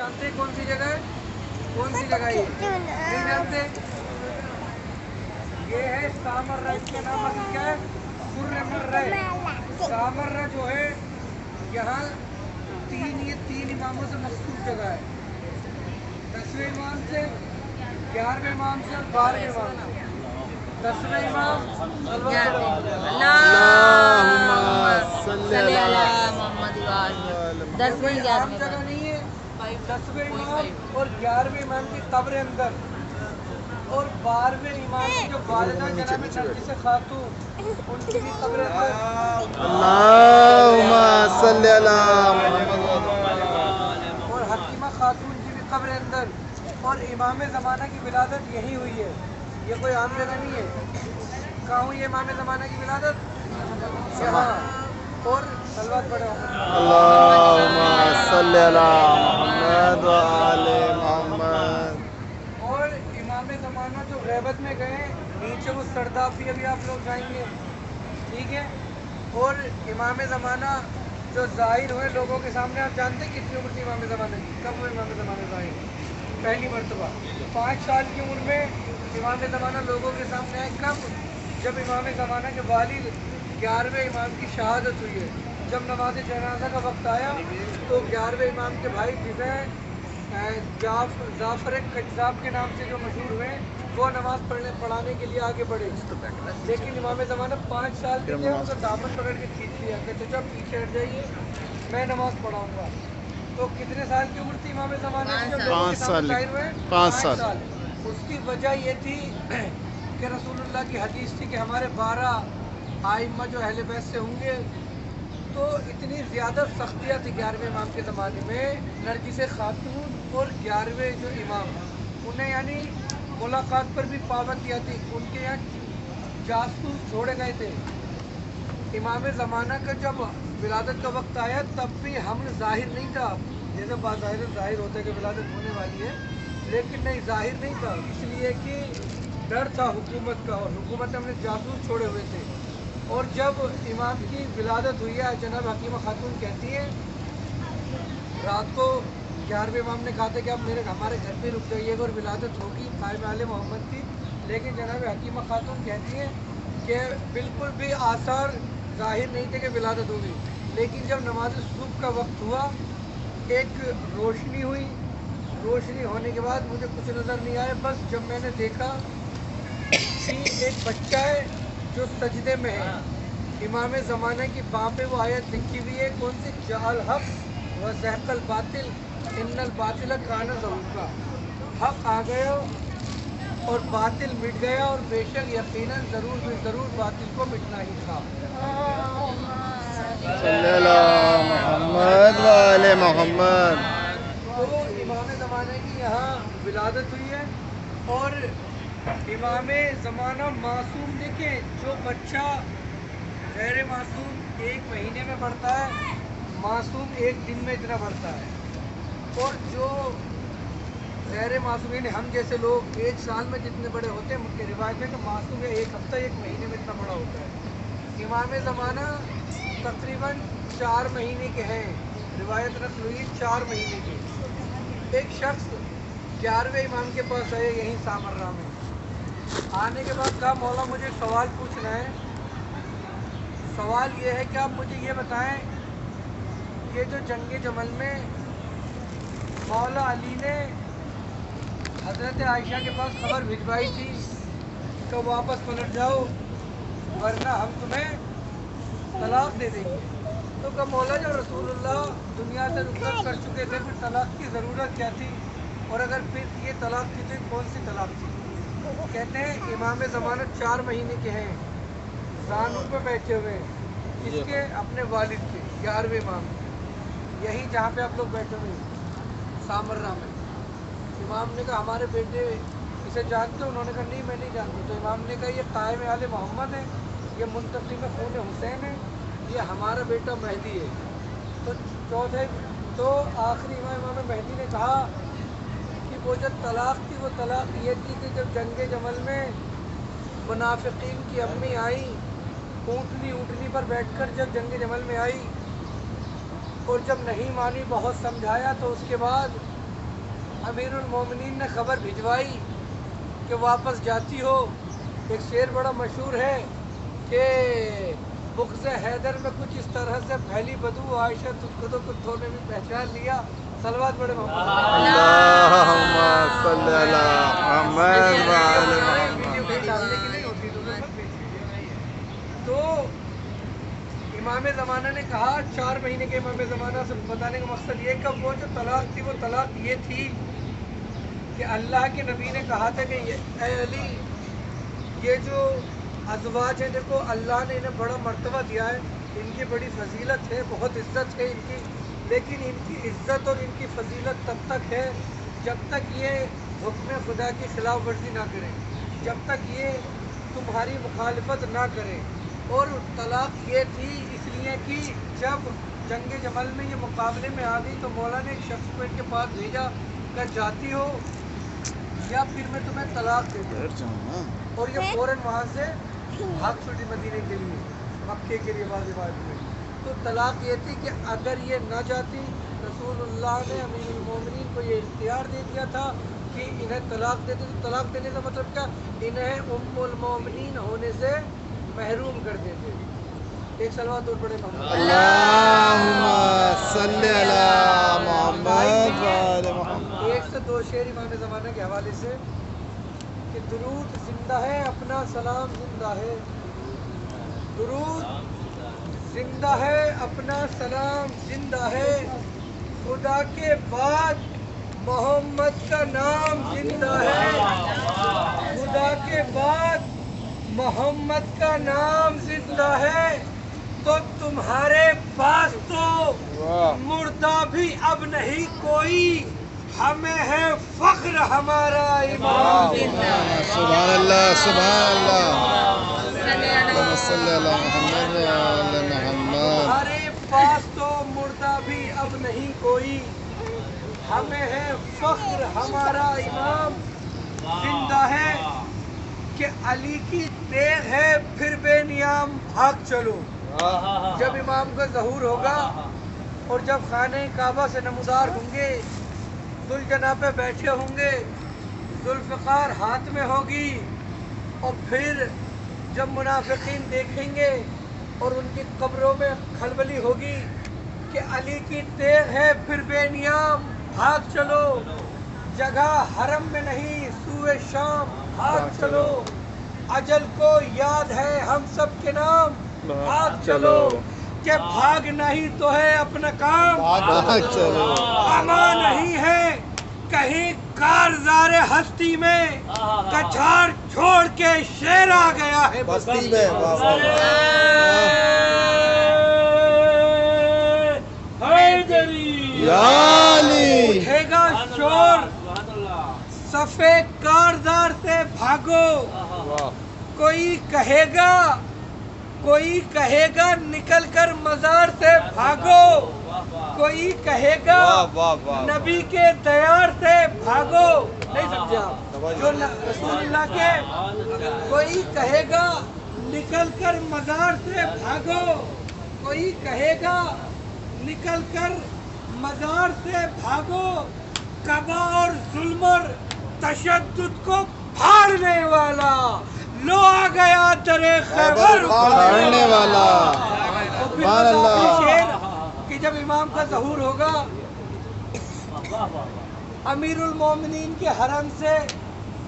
जानते कौन सी जगह है? कौन सी जगह ये नहीं जानते? ये है सामर्रा, इसका नाम असल क्या है? सुर्रमर्रा। सामर्रा जो है यहाँ ये तीन इमामों से मखसूस जगह है। 10वें इमाम से, 11वें इमाम से और 12वें इमाम से। 10वें इमाम आम जगह नहीं है। 10वें इमाम और 11वें इमाम की कब्र अंदर, और 12वें इमाम की जो वालिदा जनाब नरगिस खातून उनकी भी कब्र अंदर, और हकीमा खातून की भी कब्र अंदर। और इमाम ज़माना की विलादत यही हुई है, ये कोई आम जगह नहीं है। कहाँ हुई है इमाम ज़माना की विलादत? यहाँ। और सलवात पढ़ो। और इमाम ज़माना जो गैबत में गए नीचे वो सरदार भी अभी आप लोग जाएंगे, ठीक है। और इमाम ज़माना जो ज़ाहिर हुए लोगों के सामने, आप जानते हैं कितनी उम्र थी इमाम ज़माना की? कब हुए इमाम ज़माना ज़ाहिर? पहली मरतबा 5 साल की उम्र में इमाम ज़माना लोगों के सामने आए। कब? जब इमाम ज़माना के वालिद 11वें इमाम की शहादत हुई है। जब नमाज जनाजा का वक्त आया तो 11वें इमाम के भाई जिसे जाफर कज्जाब के नाम से जो मशहूर हुए, वो नमाज पढ़ाने के लिए आगे बढ़े। लेकिन इमाम ज़माना 5 साल के थे, उनका दामन पकड़ के खींच लिया, कहते जब पीछे हट जाइए, मैं नमाज पढ़ाऊँगा। तो कितने साल की उम्र थी इमाम ज़माना की जब लोगों के सामने ज़ाहिर हुए? 5 साल। उसकी वजह ये थी कि रसूलुल्लाह की हदीस थी कि हमारे 12 आइम्मा जो अहले बैत से होंगे। तो इतनी ज़्यादा सख्तियाँ थी 11वें इमाम के ज़माने में, नरगिस खातून और 11वें जो इमाम, उन्हें यानी मुलाकात पर भी पाबंदियाँ थी। उनके यहाँ जासूस छोड़े गए थे। इमाम ज़माना का जब विलादत का वक्त आया तब भी हमने ज़ाहिर नहीं था, जैसे ज़ाहिर होता है कि विलादत होने वाली है, लेकिन नहीं, ज़ाहिर नहीं था, इसलिए कि डर था हुकूमत का, और हुकूमत ने हमने जासूस छोड़े हुए थे। और जब इमाम की विलादत हुई है, जनाब हकीमा खातून कहती है, रात को 11वें इमाम ने कहा था कि आप हमारे घर पे रुक जाइएगा और विलादत होगी कायम आले मोहम्मद की। लेकिन जनाब हकीमा खातून कहती है कि बिल्कुल भी आसार ज़ाहिर नहीं थे कि विलादत होगी। लेकिन जब नमाज सुबह का वक्त हुआ, एक रोशनी हुई। रोशनी होने के बाद मुझे कुछ नज़र नहीं आया, बस जब मैंने देखा कि एक बच्चा है जो सजदे में है, इमाम ज़माना की बाँ पे वो आयत लिखी हुई है, कौन सी? जाल हक व ज़हकल बातिल इन्नल बातिल काना ज़हूका। हक आ गया और बातिल मिट गया, और बेशक यकीनन ज़रूर बातिल को मिटना ही था। तो इमाम ज़माना की यहाँ विलादत हुई है। और इमाम ज़माना मासूम, देखें, जो बच्चा गैर मासूम 1 महीने में बढ़ता है, मासूम 1 दिन में इतना बढ़ता है। और जो गैर मासूम यानी हम जैसे लोग 1 साल में जितने बड़े होते हैं, मुख्य रिवायत है कि मासूम 1 हफ्ता 1 महीने में इतना बड़ा होता है। इमाम ज़माना तकरीबन 4 महीने के हैं, रिवायत रख हुई 4 महीने के। एक शख्स 11वें इमाम के पास आए यहीं सामर्रा में। आने के बाद कहा, मौला मुझे सवाल पूछना है। सवाल ये है कि आप मुझे ये बताएं, ये जो जंग जमल में मौला अली ने हज़रत आयशा के पास खबर भिजवाई थी तो वापस पलट जाओ वरना हम तुम्हें तलाक दे देंगे। तो कहा, मौला जब रसूलुल्लाह दुनिया से रुखसत कर चुके थे फिर तलाक की ज़रूरत क्या थी, और अगर फिर ये तलाक थी तो कौन सी तलाक थी? कहते हैं इमाम ज़माना 4 महीने के हैं, ज़ानू पे बैठे हुए हैं, इसके अपने वालिद के 11वें इमाम, यही जहाँ पे आप लोग बैठे हुए सामर्रा में। इमाम ने कहा, हमारे बेटे इसे जानते हो? उन्होंने कहा, नहीं, मैं नहीं जानती। तो इमाम ने कहा, ये कायम आले मोहम्मद है, ये मुंतसिब खून हुसैन है, ये हमारा बेटा मेहदी है। तो आखिरी इमाम मेहदी ने कहा कि वो जो तलाक थी वो तलाक ये थी कि जब जंग जमल में मुनाफिकीन की अम्मी आई, ऊँटनी पर बैठकर जब जंग जमल में आई और जब नहीं मानी, बहुत समझाया, तो उसके बाद امیر المومنین نے خبر بھجوائی کہ واپس جاتی ہو. ایک شعر بڑا مشہور ہے کہ بغض حیدر میں کچھ اس طرح سے پھیلی بدو عائشہ تجھ کو تو کتوں نے بھی پہچان لیا. صلوات بڑے محمد اللہم صلی علی محمد وعلی محمد. تو امام زمانہ نے کہا 4 مہینے کے امام زمانہ سے بتانے کا مقصد یہ کہ وہ جو طلاق تھی وہ طلاق یہ تھی کہ اللہ کے نبی نے کہا تھا کہ اے علی یہ جو ازواج ہیں دیکھو اللہ نے انہیں بڑا مرتبہ دیا ہے, ان کی بڑی فضیلت ہے, بہت عزت ہے ان کی, لیکن ان کی عزت اور ان کی فضیلت تب تک ہے جب تک یہ حکم خدا کی خلاف ورزی نہ کریں, جب تک یہ تمہاری مخالفت نہ کریں. اور طلاق یہ تھی اس لیے کہ جب جنگ جمل میں یہ مقابلے میں آ گئی تو مولا نے ایک شخص کو ان کے پاس بھیجا کہ جاتی ہو یا پھر میں تمہیں طلاق دے دوں, اور یہ فوراً وہاں سے بھاگ چھوٹی مدینے کے لیے, مکے کے لیے واضح بات ہوئی. تو طلاق یہ تھی کہ اگر یہ نہ جاتی رسول اللہ نے امیر المومنین کو یہ اختیار دے دیا تھا کہ انہیں طلاق دیتے. تو طلاق دینے کا مطلب کیا, انہیں ام المومنین ہونے سے محروم کر دیتے. ایک صلوات اور پڑھے محمد اللہم صلی علی محمد وعلی محمد. 1 سے 2 شعر امام زمانہ کے حوالے سے کہ درود زندہ ہے اپنا سلام زندہ ہے, درود زندہ ہے اپنا سلام زندہ ہے, خدا کے بعد محمد کا نام زندہ ہے, خدا کے بعد محمد کا نام زندہ ہے. تو تمہارے پاس تو مردہ بھی اب نہیں کوئی, ہمیں ہے فخر ہمارا امام زندہ ہے. سبحان اللہ سبحان اللہ. اللہم صلی علی محمد وعلی محمد. تمہارے پاس تو مردہ بھی اب نہیں کوئی, ہمیں ہے فخر ہمارا امام زندہ ہے. کہ علی کی تیغ ہے پھر بے نیام بھاگ چلو. جب امام کا ظہور ہوگا اور جب خانہ کعبہ سے نمودار ہوں گے, ذوالجناح پہ بیٹھے ہوں گے, ذوالفقار ہاتھ میں ہوگی, اور پھر جب منافقین دیکھیں گے اور ان کی قبروں میں کھلبلی ہوگی کہ علی کی تیغ ہے پھر بے نیام بھاگ چلو, جگہ حرم میں نہیں سوئے شام بھاگ چلو, اجل کو یاد ہے ہم سب کے نام بھاگ چلو, کہ بھاگنا ہی تو ہے اپنا کام بھاگ چلو. اما نہیں ہے کہیں کارزار ہستی میں, کچھار چھوڑ کے شیر آ گیا ہے بستی میں. حیدری یا علی. اٹھے گا شور صفے کارزار سے بھاگو, کوئی کہے گا نکل کر مزار سے بھاگو, کوئی کہے گا نبی کے دیار سے بھاگو. نہیں سمجھے آپ جو رسول اللہ کے, کوئی کہے گا نکل کر مزار سے بھاگو, کوئی کہے گا نکل کر مزار سے بھاگو, کعبہ اور ظلم اور تشدد کو پھاڑنے والا لو آ گیا درے خیبر پھاڑنے والا. سبحان اللہ. کہ جب امام کا ظہور ہوگا امیر المومنین کے حرم سے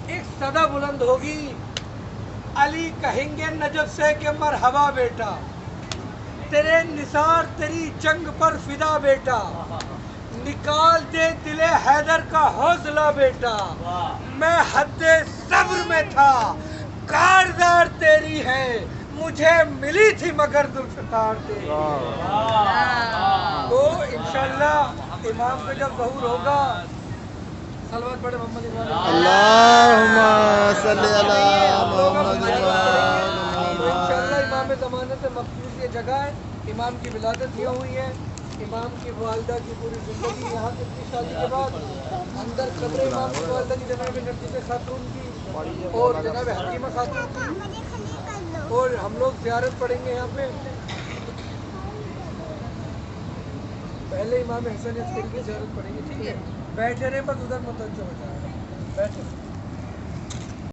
ایک صدا بلند ہوگی, علی کہیں گے نجف سے کہ مرحبا بیٹا, تیرے نثار تیری جنگ پر فدا بیٹا, نکال دے دل حیدر کا حوصلہ بیٹا, میں حد صبر میں تھا کارزار تیری ہے, مجھے ملی تھی مگر ذوالفقار تیری. تو انشاءاللہ امام کا جب ظہور ہوگا, صلوات پڑھے محمد اللہم صلی علی محمد وعلی محمد. انشاءاللہ امام زمانے سے مخصوص یہ جگہ ہے, امام کی ولادت یہ ہوئی ہے, امام کی والدہ کی پوری زندگی یہاں کی شادی کے بعد اندر قبر امام کی والدہ کی جناب نرگس خاتون کی اور جناب حکیمہ خاتون کی, اور ہم لوگ زیارت پڑھیں گے یہاں پہ. پہلے امام حسن عسکری کی زیارت پڑھیں گے, ٹھیک ہے. بیٹھے رہے بس ادھر متوجہ ہو جائے.